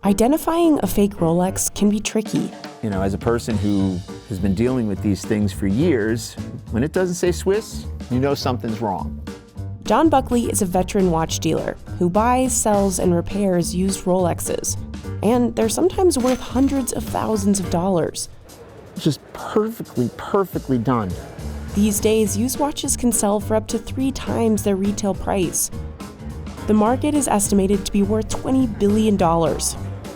Identifying a fake Rolex can be tricky. You know, as a person who has been dealing with these things for years, when it doesn't say Swiss, you know something's wrong. John Buckley is a veteran watch dealer who buys, sells, and repairs used Rolexes. And they're sometimes worth hundreds of thousands of dollars. It's just perfectly done. These days, used watches can sell for up to 3 times their retail price. The market is estimated to be worth $20 billion,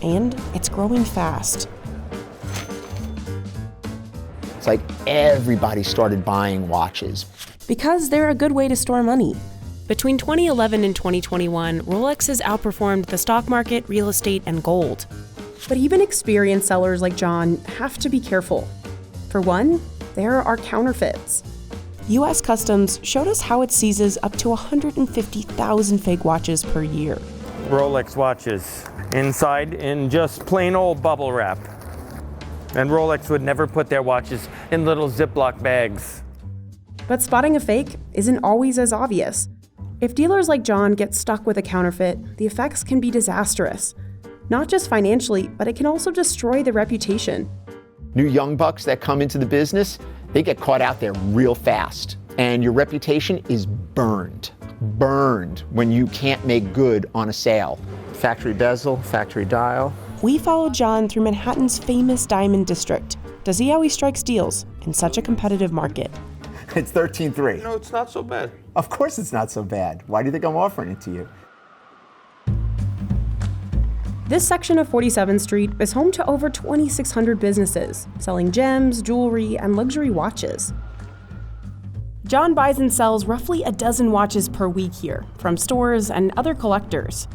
and it's growing fast. It's like everybody started buying watches. Because they're a good way to store money. Between 2011 and 2021, Rolex has outperformed the stock market, real estate, and gold. But even experienced sellers like John have to be careful. For one, there are counterfeits. U.S. Customs showed us how it seizes up to 150,000 fake watches per year. Rolex watches, inside in just plain old bubble wrap. And Rolex would never put their watches in little Ziploc bags. But spotting a fake isn't always as obvious. If dealers like John get stuck with a counterfeit, the effects can be disastrous. Not just financially, but it can also destroy the reputation. New young bucks that come into the business, they get caught out there real fast. And your reputation is burned when you can't make good on a sale. Factory bezel, factory dial. We followed John through Manhattan's famous Diamond District to see how he strikes deals in such a competitive market. It's 13.3. You know, it's not so bad. Of course it's not so bad. Why do you think I'm offering it to you? This section of 47th Street is home to over 2,600 businesses selling gems, jewelry, and luxury watches. John buys and sells roughly a dozen watches per week here from stores and other collectors.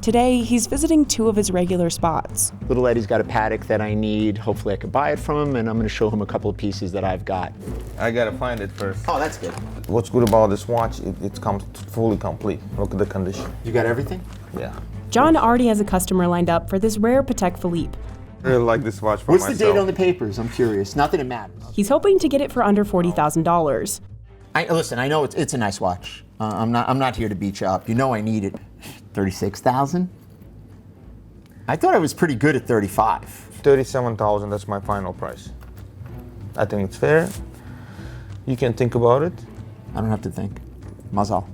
Today, he's visiting 2 of his regular spots. Little Eddie's got a Patek that I need. Hopefully I could buy it from him, and I'm going to show him a couple of pieces that I've got. I gotta find it first. Oh, that's good. What's good about this watch, it comes fully complete. Look at the condition. You got everything? Yeah. John already has a customer lined up for this rare Patek Philippe. I really like this watch for What's myself. the date on the papers? I'm curious. Not that it matters. He's hoping to get it for under $40,000. Listen, I know it's a nice watch. I'm not here to beat you up. You know I need it. 36,000? I thought I was pretty good at 35. 37,000, that's my final price. I think it's fair. You can think about it. I don't have to think. Mazal.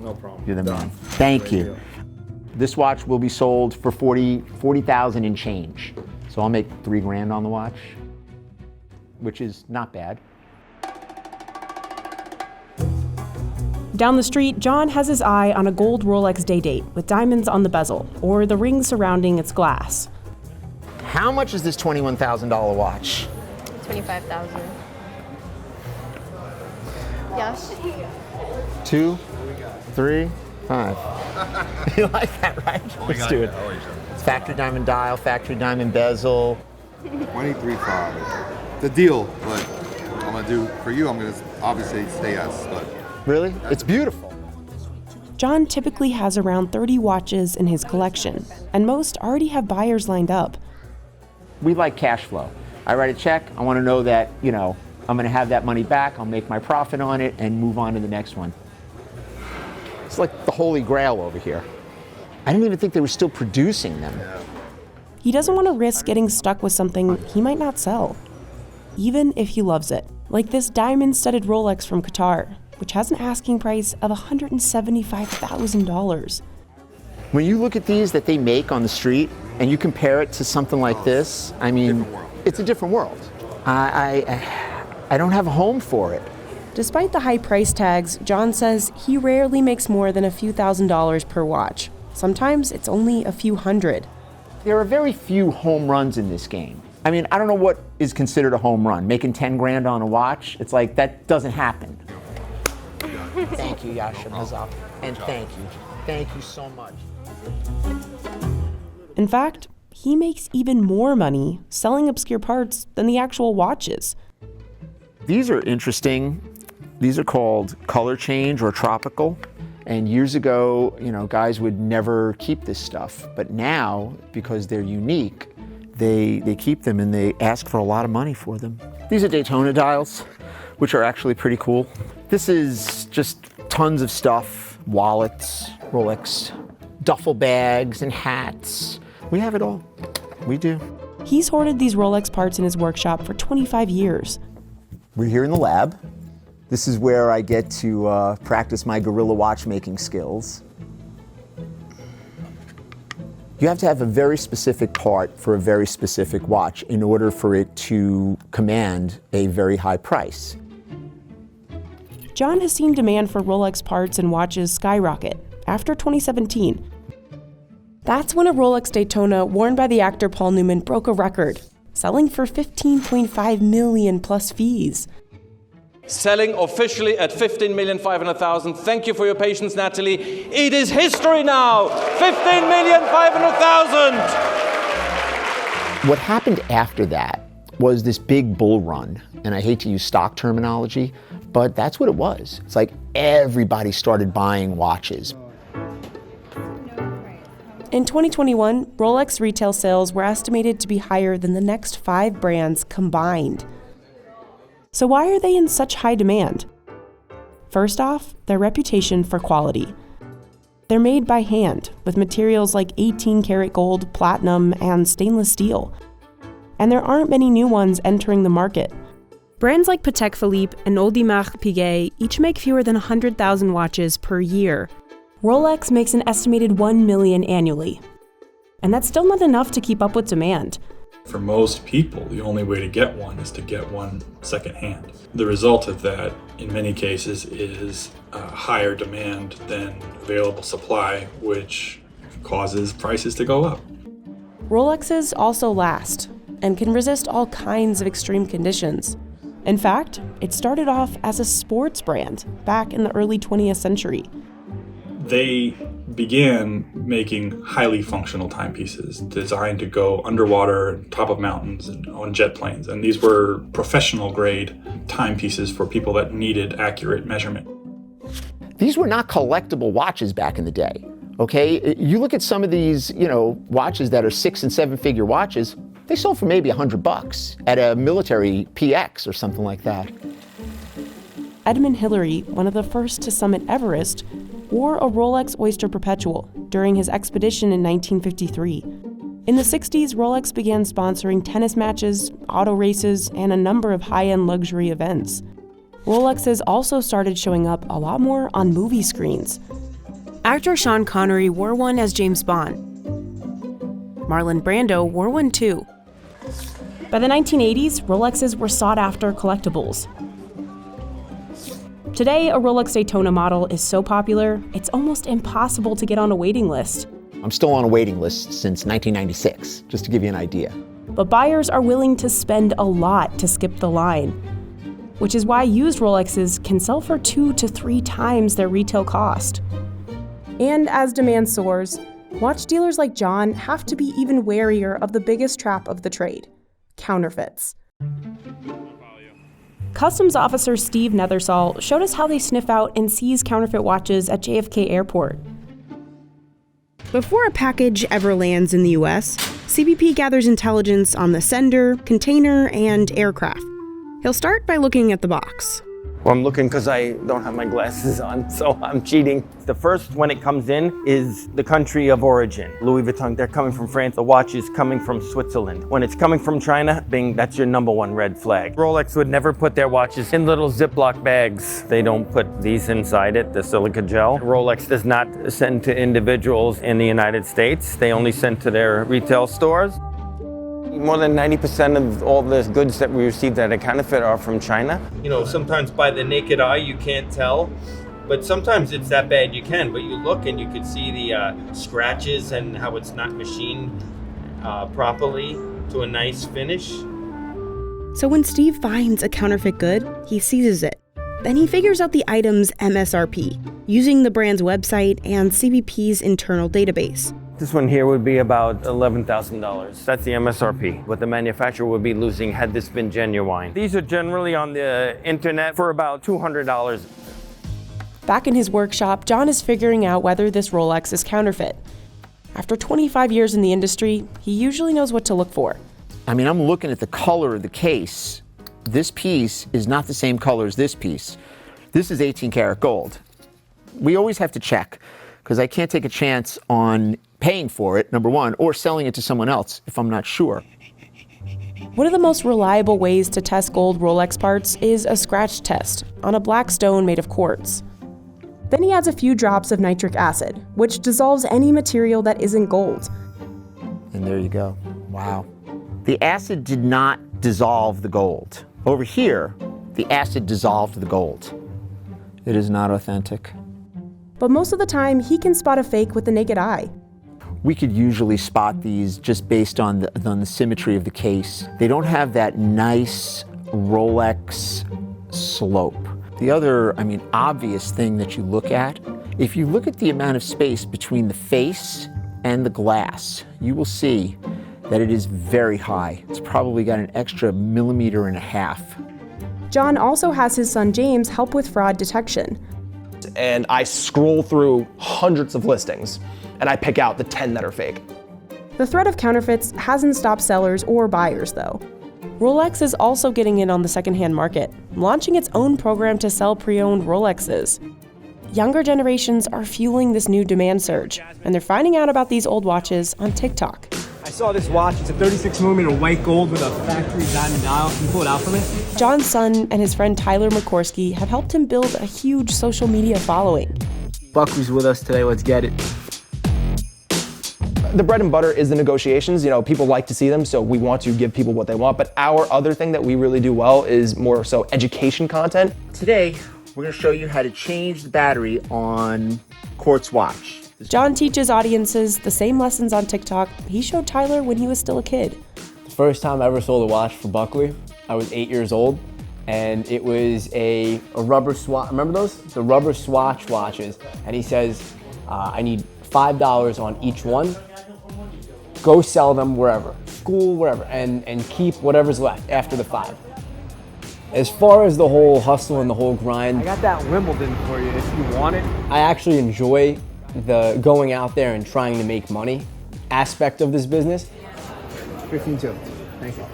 No problem. You're the man. Thank you. This watch will be sold for 40,000 and change. So I'll make $3,000 on the watch, which is not bad. Down the street, John has his eye on a gold Rolex day date with diamonds on the bezel, or the ring surrounding its glass. How much is this $21,000 watch? 25,000. Yes. 2, 3, 5. You like that, right? Let's do it. It's factory diamond dial, factory diamond bezel. 23.5. The deal, but I'm gonna do for you. I'm gonna obviously stay S, but. Really? It's beautiful. John typically has around 30 watches in his collection, and most already have buyers lined up. We like cash flow. I write a check, I want to know that, I'm going to have that money back, I'll make my profit on it, and move on to the next one. It's like the holy grail over here. I didn't even think they were still producing them. He doesn't want to risk getting stuck with something he might not sell, even if he loves it, like this diamond-studded Rolex from Qatar, which has an asking price of $175,000. When you look at these that they make on the street and you compare it to something like this, I mean, it's a different world. I don't have a home for it. Despite the high price tags, John says he rarely makes more than a few $1,000s per watch. Sometimes it's only a few hundred. There are very few home runs in this game. I mean, I don't know what is considered a home run. Making $10,000 on a watch, it's like that doesn't happen. Thank you, Yasha Mazal. And thank you. Thank you so much. In fact, he makes even more money selling obscure parts than the actual watches. These are interesting. These are called color change or tropical. And years ago, guys would never keep this stuff. But now, because they're unique, they keep them and they ask for a lot of money for them. These are Daytona dials, which are actually pretty cool. This is just tons of stuff, wallets, Rolex, duffel bags and hats, We have it all. We do. He's hoarded these Rolex parts in his workshop for 25 years. We're here in the lab. This is where I get to practice my guerrilla watchmaking skills. You have to have a very specific part for a very specific watch in order for it to command a very high price. John has seen demand for Rolex parts and watches skyrocket after 2017. That's when a Rolex Daytona worn by the actor Paul Newman broke a record, selling for $15.5 million plus fees. Selling officially at $15,500,000. Thank you for your patience, Natalie. It is history now. $15,500,000. What happened after that was this big bull run, and I hate to use stock terminology, but that's what it was. It's like everybody started buying watches. In 2021, Rolex retail sales were estimated to be higher than the next 5 brands combined. So why are they in such high demand? First off, their reputation for quality. They're made by hand with materials like 18-karat gold, platinum, and stainless steel. And there aren't many new ones entering the market. Brands like Patek Philippe and Audemars Piguet each make fewer than 100,000 watches per year. Rolex makes an estimated 1 million annually. And that's still not enough to keep up with demand. For most people, the only way to get one is to get one secondhand. The result of that, in many cases, is higher demand than available supply, which causes prices to go up. Rolexes also last and can resist all kinds of extreme conditions. In fact, it started off as a sports brand back in the early 20th century. They began making highly functional timepieces designed to go underwater, top of mountains, and on jet planes. And these were professional grade timepieces for people that needed accurate measurement. These were not collectible watches back in the day, okay? You look at some of these, watches that are 6- and 7-figure watches, they sold for maybe $100 at a military PX or something like that. Edmund Hillary, one of the first to summit Everest, wore a Rolex Oyster Perpetual during his expedition in 1953. In the 60s, Rolex began sponsoring tennis matches, auto races, and a number of high-end luxury events. Rolexes also started showing up a lot more on movie screens. Actor Sean Connery wore one as James Bond. Marlon Brando wore one too. By the 1980s, Rolexes were sought-after collectibles. Today, a Rolex Daytona model is so popular, it's almost impossible to get on a waiting list. I'm still on a waiting list since 1996, just to give you an idea. But buyers are willing to spend a lot to skip the line, which is why used Rolexes can sell for 2 to 3 times their retail cost. And as demand soars, watch dealers like John have to be even warier of the biggest trap of the trade: counterfeits. Customs Officer Steve Nethersall showed us how they sniff out and seize counterfeit watches at JFK Airport. Before a package ever lands in the US, CBP gathers intelligence on the sender, container, and aircraft. He'll start by looking at the box. Well, I'm looking because I don't have my glasses on, so I'm cheating. The first, when it comes in, is the country of origin. Louis Vuitton, they're coming from France. The watch is coming from Switzerland. When it's coming from China, bing, that's your #1 red flag. Rolex would never put their watches in little Ziploc bags. They don't put these inside it, the silica gel. Rolex does not send to individuals in the United States. They only send to their retail stores. More than 90% of all the goods that we receive that are counterfeit are from China. Sometimes by the naked eye you can't tell, but sometimes it's that bad you can. But you look and you can see the scratches and how it's not machined properly to a nice finish. So when Steve finds a counterfeit good, he seizes it. Then he figures out the item's MSRP, using the brand's website and CBP's internal database. This one here would be about $11,000. That's the MSRP, what the manufacturer would be losing had this been genuine. These are generally on the internet for about $200. Back in his workshop, John is figuring out whether this Rolex is counterfeit. After 25 years in the industry, he usually knows what to look for. I'm looking at the color of the case. This piece is not the same color as this piece. This is 18 karat gold. We always have to check, because I can't take a chance on paying for it, number one, or selling it to someone else if I'm not sure. One of the most reliable ways to test gold Rolex parts is a scratch test on a black stone made of quartz. Then he adds a few drops of nitric acid, which dissolves any material that isn't gold. And there you go. Wow. The acid did not dissolve the gold. Over here, the acid dissolved the gold. It is not authentic. But most of the time, he can spot a fake with the naked eye. We could usually spot these just based on the symmetry of the case. They don't have that nice Rolex slope. The other, obvious thing that you look at, if you look at the amount of space between the face and the glass, you will see that it is very high. It's probably got an extra 1.5 millimeters. John also has his son James help with fraud detection. And I scroll through hundreds of listings, and I pick out the 10 that are fake. The threat of counterfeits hasn't stopped sellers or buyers, though. Rolex is also getting in on the secondhand market, launching its own program to sell pre-owned Rolexes. Younger generations are fueling this new demand surge, and they're finding out about these old watches on TikTok. I saw this watch. It's a 36mm white gold with a factory diamond dial. Can you pull it out for me? John's son and his friend Tyler Mikorski have helped him build a huge social media following. Buckley's with us today. Let's get it. The bread and butter is the negotiations. People like to see them, so we want to give people what they want. But our other thing that we really do well is more so education content. Today, we're going to show you how to change the battery on quartz watch. John teaches audiences the same lessons on TikTok he showed Tyler when he was still a kid. The first time I ever sold a watch for Buckley, I was 8 years old, and it was a rubber swatch. Remember those? The rubber swatch watches. And he says, I need $5 on each one. Go sell them wherever, school, wherever, and keep whatever's left after the 5. As far as the whole hustle and the whole grind, I got that Wimbledon for you if you want it. I actually enjoy the going out there and trying to make money aspect of this business. 15-2. Thank you.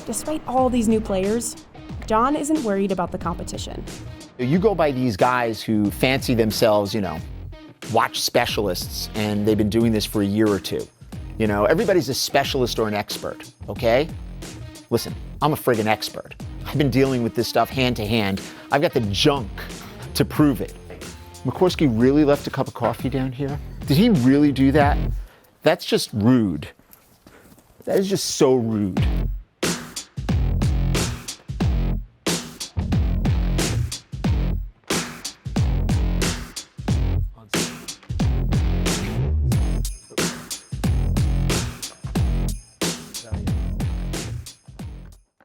Despite all these new players, John isn't worried about the competition. You go by these guys who fancy themselves, watch specialists, and they've been doing this for a year or two. Everybody's a specialist or an expert, okay? Listen, I'm a friggin' expert. I've been dealing with this stuff hand to hand. I've got the junk to prove it. Mikorski really left a cup of coffee down here? Did he really do that? That's just rude. That is just so rude.